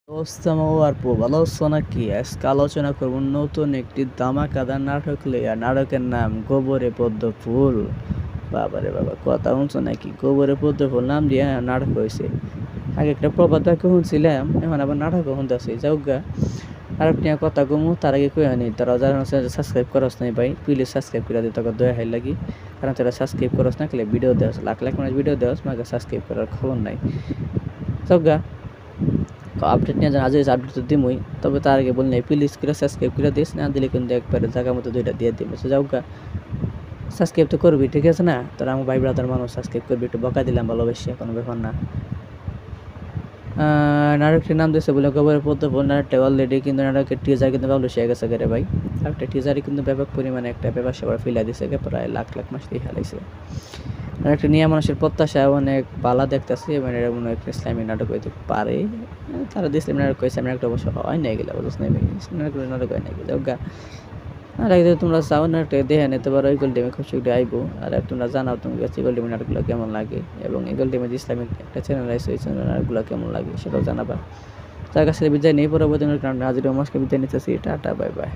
দোস্ত আর ভালো আছো নাকি? আজকে আলোচনা করব নতুন একটি ধামাকাদার নাটক লইয়া। নাটকের নাম গোবরে পদ্ম ফুল। বাবারে বাবা, কথা শুনছো নাকি? গোবরে পদ্ম ফুল নাম দিয়ে নাটক হয়েছে। আগে একটা প্রবাদ বাক্য শুনছিলাম, এখন আবার নাটকও শুনতেছি। যাও গা, আর আপনি কথা কমু তার আগে কই আনি তারা যারা সাবস্ক্রাইব করস নাই ভাই, প্লিজ সাবস্ক্রাইব করে দিই, তোকে দয়া হাই লাগি। কারণ তোরা সাবস্ক্রাইব করস না খেলে ভিডিও দেওয়া লাখ লাখ মানুষ ভিডিও দেওয়া আমাকে সাবস্ক্রাইব করার খবর নাই। যাও গা, আপডেট নিয়ে যান, আজ আপডেট তো দিমই, তবে তার আগে বলি নাই প্লিজ করে সাবস্ক্রাইব করে দিস, না দিলে কিন্তু একবারে জায়গা মতো দুইটা দিয়ে দিবে। যাও গা, সাবস্ক্রাইব তো করবি, ঠিক আছে না? তোরা আমার ভাই ব্রাদার মানুষ, সাবস্ক্রাইব করবি, একটু বকা দিলাম ভালোবেসে, কোনো ব্যাপার না। নাটকটির নাম দিয়েছে বলে গোবরের পদ্ম ফুল। নাটকটা অলরেডি কিন্তু নাটকের টিজার কিন্তু পাবলিশ হয়ে গেছে রে ভাই। আর একটা টিজারে কিন্তু ব্যাপক পরিমাণে একটা ব্যাপার সেবার ফিলা দিছে, প্রায় লাখ লাখ মাস দিয়ে হেলাইছে। আর একটা নিয়ে মানুষের প্রত্যাশা অনেক বালা দেখতেছে, এবং এটা মনে হয় একটা ইসলামিক নাটক হইতে পারে। তারা ইসলামিক নাটক কয়েছে, আমি একটা অবশ্য হয় নাই গেলে বুঝছ নাই ভাই, ইসলামিক নাটক হয় নাই গেলে গা। আর একদিন তোমরা চাও নাটকটা দেখে নিতে পারো, ইগল টিমে খুব শীঘ্রই আইবো। আর তোমরা জানাও তুমি কাছে ইগল টিমের নাটকগুলো কেমন লাগে, এবং ইগল টিমের ইসলামিক একটা চ্যানেল আছে, ওই চ্যানেল নাটকগুলো কেমন লাগে সেটাও জানাবা। তার কাছে বিদায় নেই, পরবর্তী কারণে হাজির মাসকে বিদায় নিতেছি। Tata, bye bye.